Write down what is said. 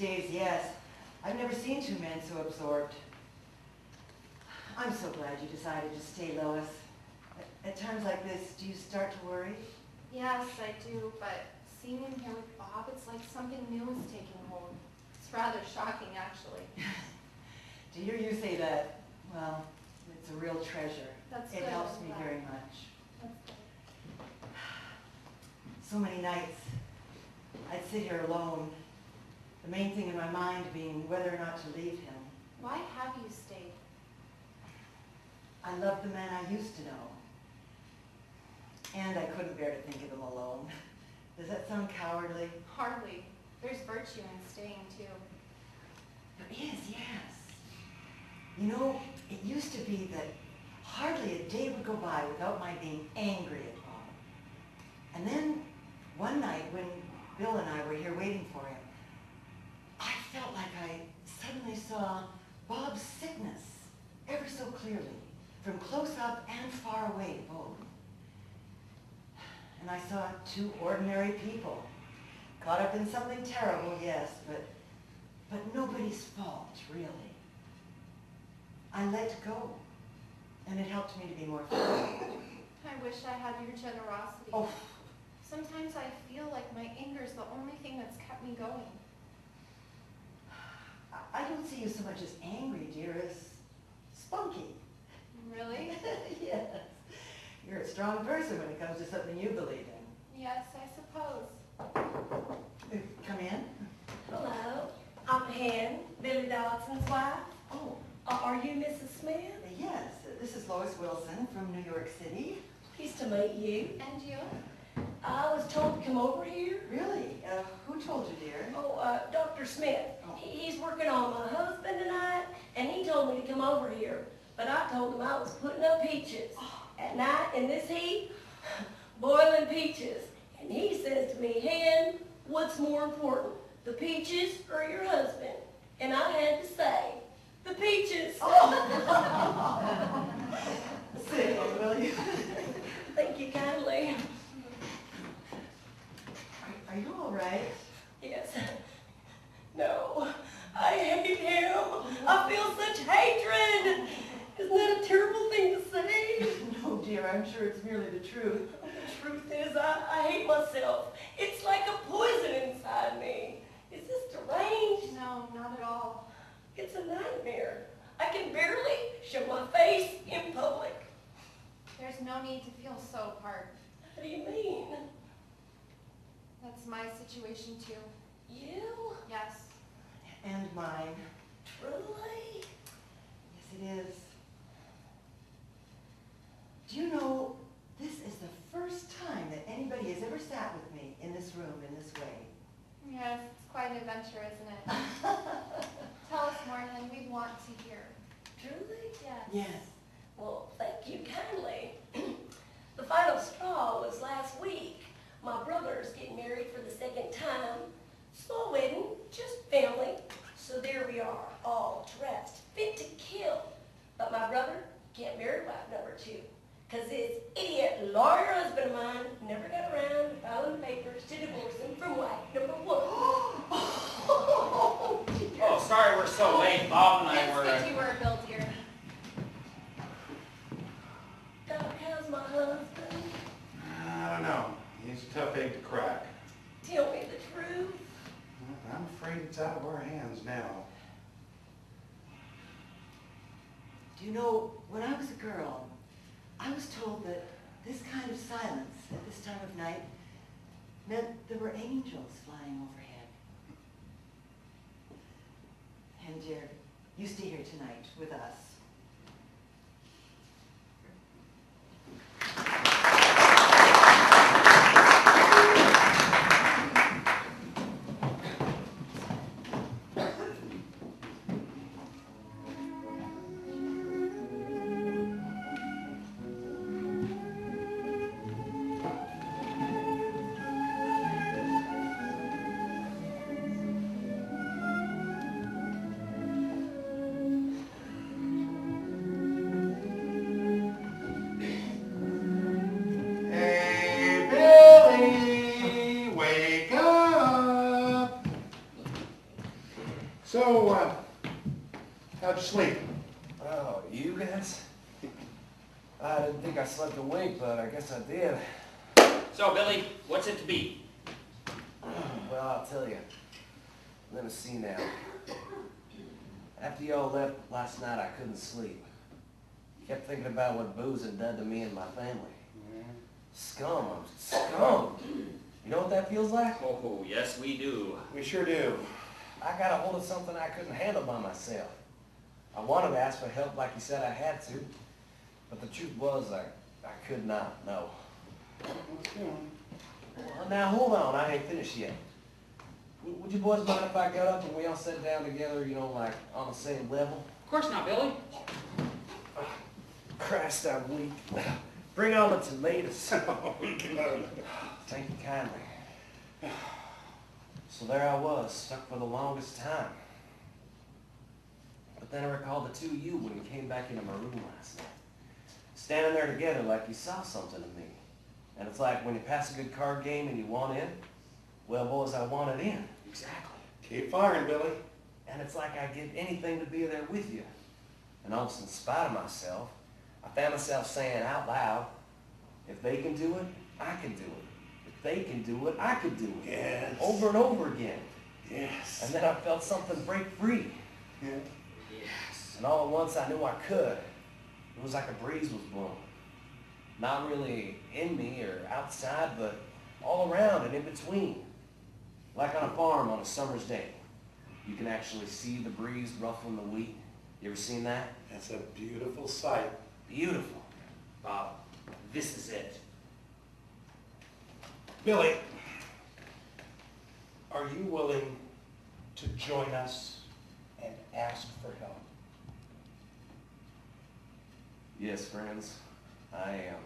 days, yes. I've never seen two men so absorbed. I'm so glad you decided to stay, Lois. At times like this, do you start to worry? Yes, I do, but seeing him here with Bob, it's like something new is taking hold. It's rather shocking, actually. To hear you say that, well, it's a real treasure. That's It good, helps I'm me glad. very much. That's good. So many nights, I'd sit here alone, the main thing in my mind being whether or not to leave him. Why have you stayed? I loved the man I used to know, and I couldn't bear to think of him alone. Does that sound cowardly? Hardly. There's virtue in staying, too. There is, yes. You know, it used to be that hardly a day would go by without my being angry at Bob. And then one night when Bill and I were here waiting for him, I felt like I suddenly saw Bob's sickness ever so clearly, from close up and far away both. And I saw two ordinary people, caught up in something terrible, yes, but nobody's fault, really. I let go, and it helped me to be more free. I wish I had your generosity. Oh. Sometimes I feel like my anger is the only thing that's kept me going. I don't see you so much as angry, dear, as spunky. Really? Yes. You're a strong person when it comes to something you believe in. Yes, I suppose. Come in. Hello, I'm Hen, Billy Dodson's wife. Oh, Are you Mrs. Smith? yes. This is Lois Wilson from New York City. Pleased to meet you. And you? I was told to come over here. Really? Who told you, dear? Dr. Smith. Oh. He's working on my husband tonight, and he told me to come over here. But I told him I was putting up peaches. At night in this heat, boiling peaches. And he says to me, Hen, what's more important, the peaches or your husband? And I had to say, the peaches. Sit down, will you? Thank you kindly. Are you all right? Yes. No, I hate him. I feel such hatred. Isn't that a terrible thing to say? No, dear, I'm sure it's merely the truth. The truth is, I hate myself. It's like a poison inside me. Is this deranged? No, not at all. It's a nightmare. I can barely show my face in public. There's no need to feel so apart. What do you mean? That's my situation, too. You? Yes. And mine. Truly? Yes, it is. Do you know, this is the first time that anybody has ever sat with me in this room in this way. Yes, it's quite an adventure, isn't it? Tell us more, Hen. We want to hear. Truly? Yes. Yes. Well, thank you kindly. The final straw was last week. My brother's getting married for the second time. Small wedding, just family. So there we are, all dressed, fit to kill. But my brother can't marry wife number 2. Because this idiot lawyer husband of mine never got around to filing papers to divorce him from wife number 1. Oh, sorry we're so late. Bob and I It's were... good you were, Bill, dear. Doc, how's my husband? I don't know. He's a tough egg to crack. Tell me the truth. I'm afraid it's out of our hands now. Do you know, when I was a girl, I was told that this kind of silence at this time of night meant there were angels flying overhead. And dear, you stay here tonight with us. So, how'd you sleep? Oh, you guys? I didn't think I slept a wink, but I guess I did. So, Billy, what's it to be? Well, I'll tell you. Let me see now. After y'all left last night, I couldn't sleep. Kept thinking about what booze had done to me and my family. Scum, I'm scum. You know what that feels like? Oh, yes, we do. We sure do. I got a hold of something I couldn't handle by myself. I wanted to ask for help like you said I had to, but the truth was I could not, no. Well, now hold on, I ain't finished yet. Would you boys mind if I got up and we all sat down together, you know, like on the same level? Of course not, Billy. Christ, I'm weak. Bring on the tomatoes. Oh, God. Thank you kindly. So there I was, stuck for the longest time. But then I recalled the two of you when you came back into my room last night. Standing there together like you saw something in me. And it's like when you pass a good card game and you want in, well, boys, I wanted in. Exactly. Keep firing, Billy. And it's like I'd give anything to be there with you. And almost in spite of myself, I found myself saying out loud, if they can do it, I can do it. If they can do it, I could do it. Yes. Over and over again. Yes. And then I felt something break free. Yeah. Yes. And all at once I knew I could. It was like a breeze was blowing. Not really in me or outside, but all around and in between. Like on a farm on a summer's day. You can actually see the breeze ruffling the wheat. You ever seen that? That's a beautiful sight. Beautiful. Bob, this is it. Billy, are you willing to join us and ask for help? Yes, friends, I am.